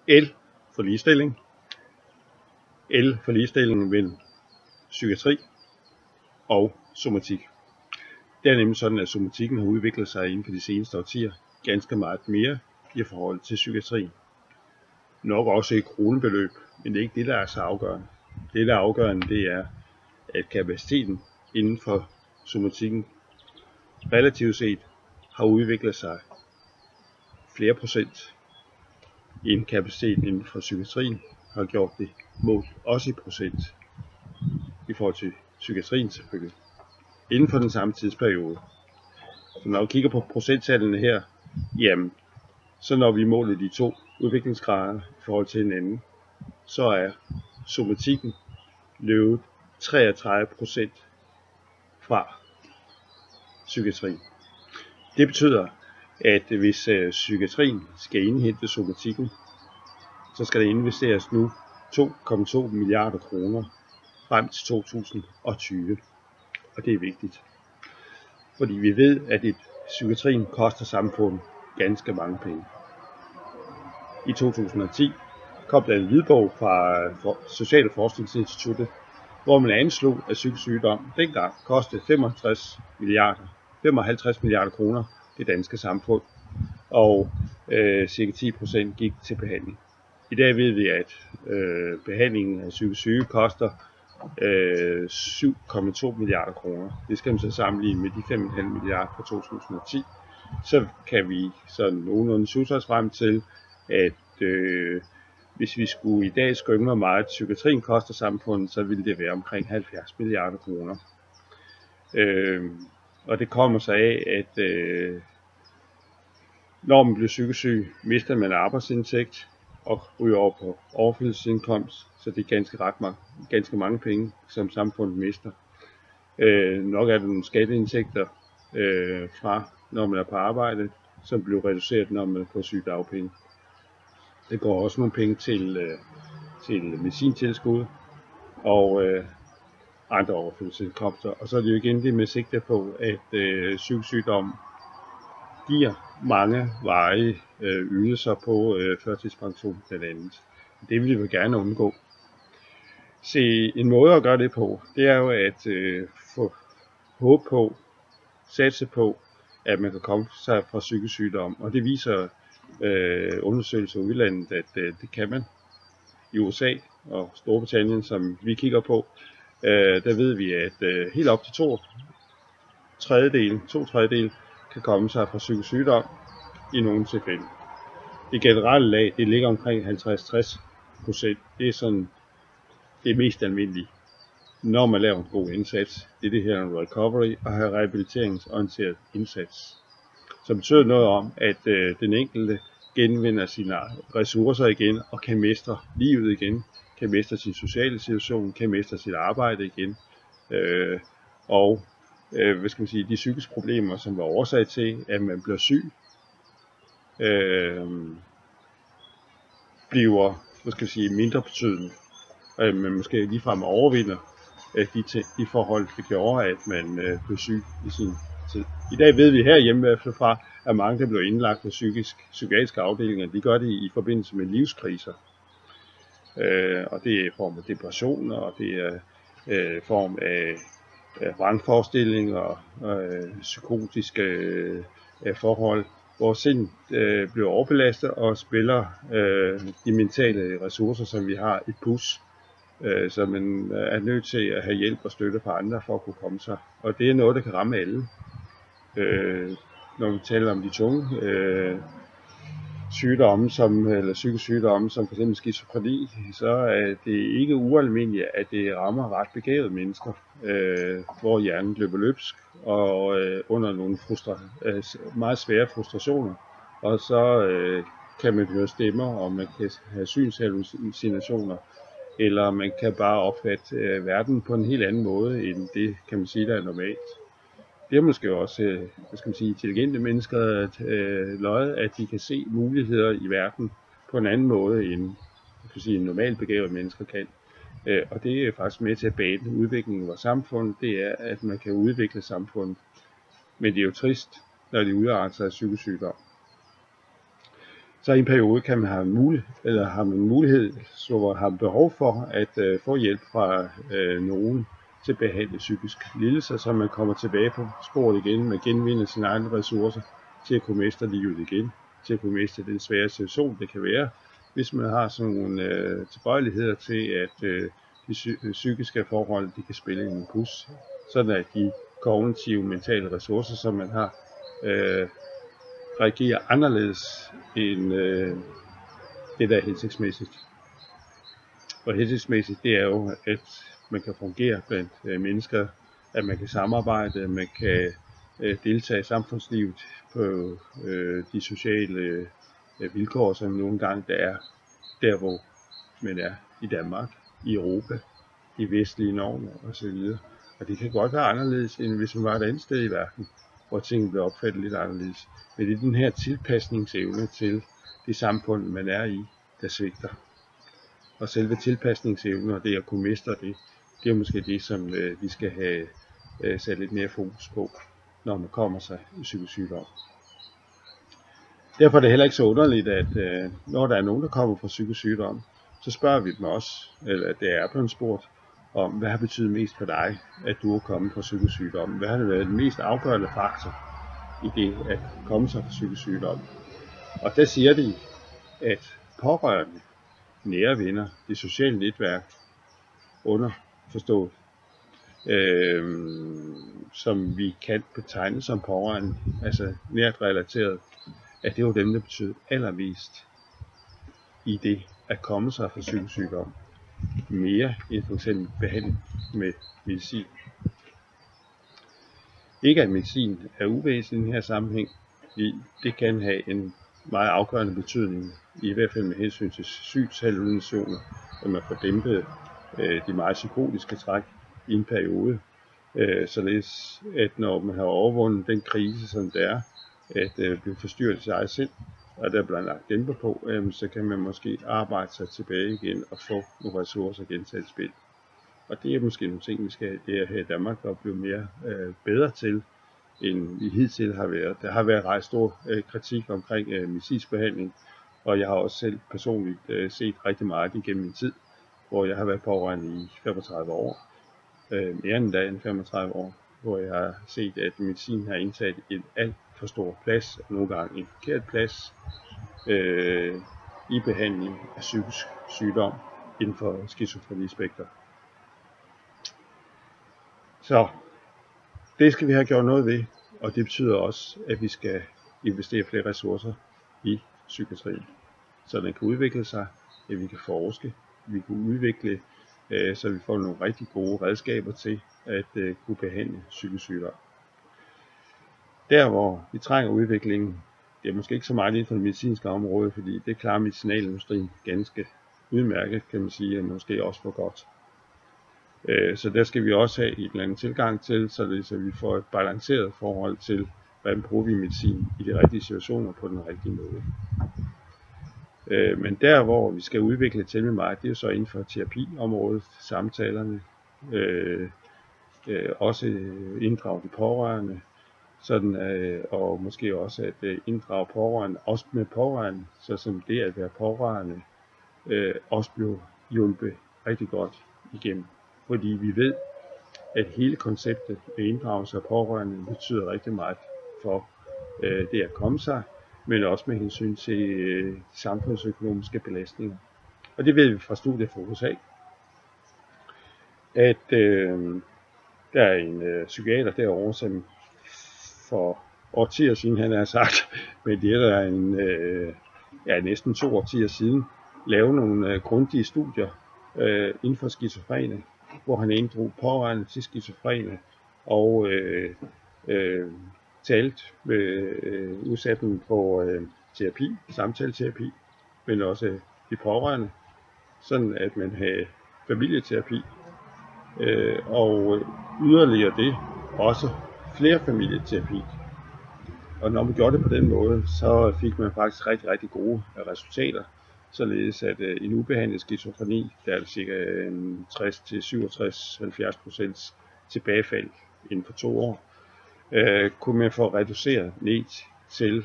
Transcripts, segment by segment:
L for ligestilling. L for ligestilling mellem psykiatri og somatik. Det er nemlig sådan, at somatikken har udviklet sig inden for de seneste årtier ganske meget mere i forhold til psykiatrien. Nok også i kronebeløb, men det er ikke det, der er så afgørende. Det, der er afgørende, det er, at kapaciteten inden for somatikken relativt set har udviklet sig flere procent, end kapaciteten inden for psykiatrien har gjort det målt også i procent i forhold til psykiatrien selvfølgelig, inden for den samme tidsperiode. Så når vi kigger på procenttallene her, jamen, så når vi måler de to udviklingsgrader i forhold til hinanden, så er somatikken løbet 33% fra psykiatrien. Det betyder, at hvis psykiatrien skal indhente somatikken, så skal der investeres nu 2,2 milliarder kroner frem til 2020. Og det er vigtigt. Fordi vi ved, at psykiatrien koster samfundet ganske mange penge. I 2010 kom der en hvidbog fra Social- og Forskningsinstituttet, hvor man anslog, at psykisk sygdom dengang kostede 55 milliarder kroner det danske samfund, og cirka 10% gik til behandling. I dag ved vi, at behandlingen af psykisk syge koster 7,2 milliarder kroner. Det skal man så sammenligne med de 5,5 milliarder fra 2010. Så kan vi sådan nogenlunde susse os frem til, at hvis vi skulle i dag skønne, hvor meget psykiatrien koster samfundet, så ville det være omkring 70 milliarder kroner. Og det kommer så af, at når man bliver psykisk syg, mister man arbejdsindtægt og ryger over på overførselsindkomst, så det er ganske mange penge, som samfundet mister. Nok er der nogle skatteindtægter fra, når man er på arbejde, som bliver reduceret, når man er på sygedagpenge. Der går også nogle penge til medicintilskud og andre overførselsindkomster. Og så er det jo igen det med sigte på, at psykisk sygdom giver mange varige ydelser på førtidspension blandt andet. Det vil vi gerne undgå. Se, en måde at gøre det på, det er jo at få håb på, satse på, at man kan komme sig fra psykisk sygdom. Og det viser undersøgelser i udlandet, at det kan man. I USA og Storbritannien, som vi kigger på, der ved vi, at helt op til to tredjedele kan komme sig fra psykisk sygdom i nogle tilfælde. Det generelle lag, det ligger omkring 50-60%. Det er sådan det mest almindelige, når man laver en god indsats. Det er det her en recovery og have rehabiliteringsorienteret indsats. Som betyder noget om, at den enkelte genvinder sine ressourcer igen og kan mestre livet igen, kan mestre sin sociale situation, kan mestre sit arbejde igen. Og de psykiske problemer, som var årsag til, at man bliver syg, bliver mindre betydende. Man måske ligefrem overvinder de forhold, der gjorde, at man blev syg i sin tid. I dag ved vi herhjemme i hvert fald fra, at mange, der blev indlagt på psykiatriske afdelinger, de gør det i forbindelse med livskriser. Og det er i form af depressioner, og det er i form af vrangforestillinger og psykotiske forhold, hvor sind bliver overbelastet og spiller de mentale ressourcer, som vi har, et pus. Så man er nødt til at have hjælp og støtte fra andre for at kunne komme sig. Og det er noget, der kan ramme alle. Når vi taler om de tunge sygdomme, eller psykiske sygdomme, som f.eks. skizofreni, så er det ikke ualmindeligt, at det rammer ret begavede mennesker, hvor hjernen løber løbsk og under nogle meget svære frustrationer. Og så kan man høre stemmer, og man kan have synshallucinationer, eller man kan bare opfatte verden på en helt anden måde, end det, kan man sige, der er normalt. Det er måske også, intelligente mennesker løjet, at de kan se muligheder i verden på en anden måde, end en normalt begavede mennesker kan. Og det er faktisk med til at bane udviklingen af vores samfund, det er, at man kan udvikle samfundet. Men det er jo trist, når det udarter sig af psykisk sygdom. Så i en periode kan man har man mulighed, så har man behov for at få hjælp fra nogen til at behandle psykisk lidelse, så man kommer tilbage på sporet igen, man genvinder sine egne ressourcer til at kunne mestre livet igen, til at kunne mestre den svære situation, det kan være, hvis man har sådan nogle tilbøjeligheder til, at de psykiske forhold, de kan spille en pus, sådan at de kognitive, mentale ressourcer, som man har, reagerer anderledes end det, der er hensigtsmæssigt. Og hensigtsmæssigt, det er jo, at man kan fungere blandt mennesker, at man kan samarbejde, at man kan deltage i samfundslivet på de sociale vilkår, som nogle gange der er der, hvor man er i Danmark, i Europa, i vestlige normer osv. Og det kan godt være anderledes, end hvis man var et andet sted i verden, hvor tingene bliver opfattet lidt anderledes. Men det er den her tilpasningsevne til det samfund, man er i, der svigter. Og selve tilpasningsevnen og det at kunne mestre det, det er måske det, som vi skal have sat lidt mere fokus på, når man kommer sig i psykisk sygdom. Derfor er det heller ikke så underligt, at når der er nogen, der kommer fra psykisk sygdom, så spørger vi dem også, eller det er blevet spurgt, om hvad har betydet mest for dig, at du er kommet fra psykisk sygdom? Hvad har det været den mest afgørende faktor i det at komme sig fra psykisk sygdom? Og der siger de, at pårørende, nære venner, det sociale netværk, underforstået, som vi kan betegne som pårørende, altså nært relateret, at det var dem, der betød allermest i det at komme sig fra psykisk sygdom. Mere end for eksempel behandling med medicin. Ikke at medicin er uvæsentlig i den her sammenhæng, det kan have en meget afgørende betydning, i hvert fald med hensyn til synshallucinationer, at man får dæmpet de meget psykotiske træk i en periode, således at når man har overvundet den krise, som det er, at blive forstyrret i sig eget sind, og der bliver lagt dæmper på, så kan man måske arbejde sig tilbage igen og få nogle ressourcer gensat i spil. Og det er måske nogle ting, vi skal her i Danmark og blive mere bedre til, end vi hidtil har været. Der har været rejst stor kritik omkring medicinsk behandling, og jeg har også selv personligt set rigtig meget igennem min tid, hvor jeg har været pårørende i 35 år, mere end da end 35 år, hvor jeg har set, at medicin har indtaget en alt for stor plads, og nogle gange en forkert plads, i behandling af psykisk sygdom inden for skizofrenispekter. Så det skal vi have gjort noget ved, og det betyder også, at vi skal investere flere ressourcer i psykiatrien, så den kan udvikle sig, at vi kan forske, vi kan udvikle, så vi får nogle rigtig gode redskaber til at kunne behandle psykisk sygdom. Der hvor vi trænger udviklingen, det er måske ikke så meget inden for det medicinske område, fordi det klarer medicinalindustrien ganske udmærket, kan man sige, og måske også for godt. Så der skal vi også have et eller andet tilgang til, så vi får et balanceret forhold til, hvordan bruger vi medicin i de rigtige situationer på den rigtige måde. Men der hvor vi skal udvikle til med mig, det er jo så inden for terapiområdet, samtalerne, også inddrage de pårørende, sådan, og måske også at inddrage pårørende, også med pårørende, så som det at være pårørende også bliver hjulpet rigtig godt igennem. Fordi vi ved, at hele konceptet med inddragelse af pårørende betyder rigtig meget for det at komme sig, men også med hensyn til samfundsøkonomiske belastninger. Og det ved vi fra studiet fra USA, at der er en psykiater derovre, som for årtier siden, han har sagt, men det er der næsten 2 årtier siden, lave nogle grundige studier inden for skizofrene, hvor han inddrog pårørende til skizofrene og talte med udsatten på terapi, samtaleterapi, men også de pårørende, sådan at man havde familieterapi, og yderligere det også flere familieterapi. Og når man gjorde det på den måde, så fik man faktisk rigtig, rigtig gode resultater, således at en ubehandlet skizofreni, der er det cirka 60-67-70% tilbagefald inden for 2 år, kunne man få reduceret ned til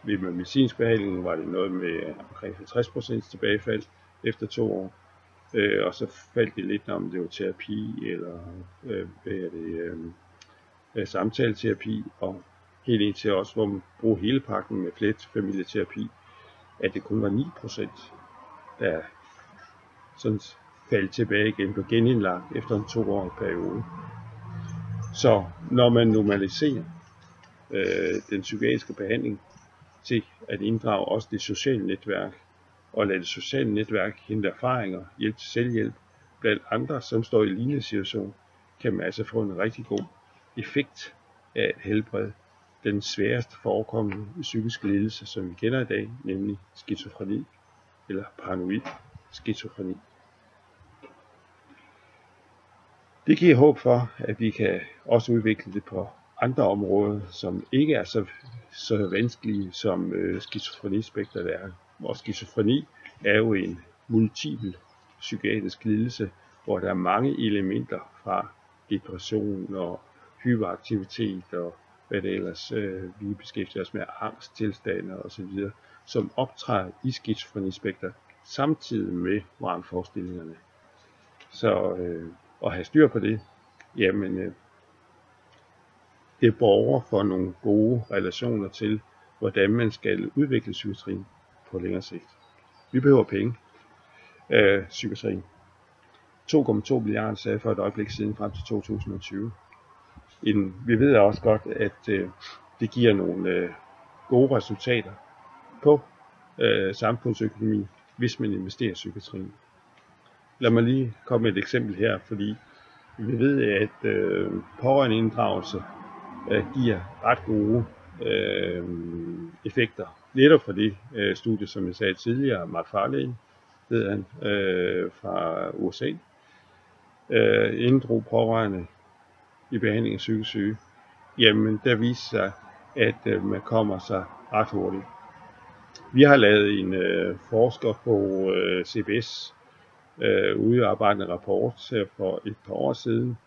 ved medicinsk behandling var det noget med omkring 50% tilbagefald efter 2 år. Og så faldt det lidt, om det var terapi eller samtaleterapi, og helt ind til også, hvor man bruger hele pakken med fletfamilieterapi, at det kun var 9%, der sådan faldt tilbage igen, blev genindlagt efter en 2-årig periode. Så når man normaliserer den psykiatriske behandling til at inddrage også det sociale netværk, og lade det sociale netværk hente erfaringer, hjælp til selvhjælp blandt andre, som står i lignende situation, kan man altså få en rigtig god effekt af at helbrede den sværest forekommende psykiske lidelse, som vi kender i dag, nemlig skizofreni eller paranoid skizofreni. Det giver håb for, at vi kan også udvikle det på andre områder, som ikke er så vanskelige som skizofrenispektret er. Og skizofreni er jo en multipel psykiatrisk lidelse, hvor der er mange elementer fra depression og hyperaktivitet og hvad det ellers vi beskæftiger os med, angsttilstande osv., som optræder i skizofrenispektret samtidig med vrangforestillingerne. Så at have styr på det, jamen det borger for nogle gode relationer til, hvordan man skal udvikle psykiatrien på længere sigt. Vi behøver penge. Psykiatrien. 2,2 milliarder sagde for et øjeblik siden frem til 2020. Vi ved også godt, at det giver nogle gode resultater på samfundsøkonomi, hvis man investerer i psykiatrien. Lad mig lige komme med et eksempel her, fordi vi ved, at pårørendeinddragelse giver ret gode effekter. Netop for det studie, som jeg sagde tidligere, Matt Farley, ved han, fra USA, inddrog pårørende i behandling af psykisk syge. Jamen, der viser sig, at man kommer sig ret hurtigt. Vi har lavet en forsker på CBS udarbejdet en rapport for et par år siden,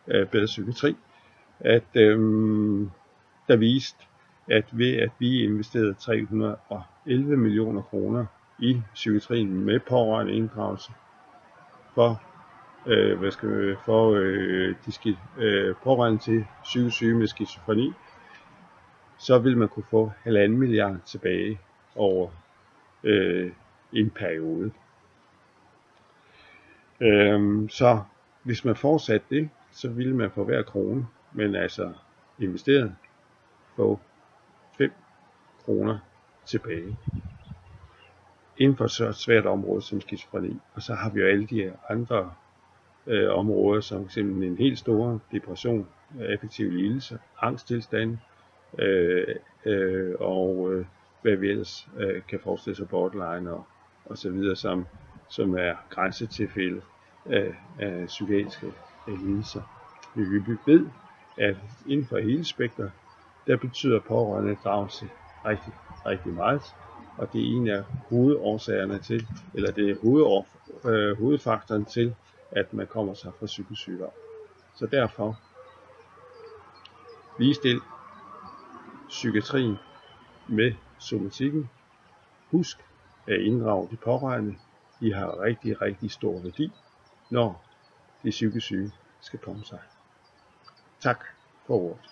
Bedre Psykiatri, at der viste, at ved at vi investerede 311 millioner kroner i psykiatrien med pårørende inddragelse for pårørende til psykisk syge med skizofreni, så vil man kunne få 1,5 milliard tilbage over en periode. Så hvis man fortsatte det, så ville man for hver krone, men altså investeret, få 5 kroner tilbage inden for så et svært område som skizofreni. Og så har vi jo alle de andre områder, som fx en helt stor depression, affektiv lidelse, angsttilstand og hvad vi ellers kan forestille sig, borderline og så videre, som er grænsetilfælde af psykiatriske lidelser. Vi ved, at inden for hele spektret, der betyder pårørendeinddragelse rigtig, rigtig meget, og det er en af hovedårsagerne til, eller det er hovedfaktoren til, at man kommer sig fra psykisk sygdom. Så derfor ligestil psykiatrien med somatikken. Husk at inddrage de pårørende. De har rigtig, rigtig stor værdi, når de psykisk syge skal komme sig. Tak for ordet.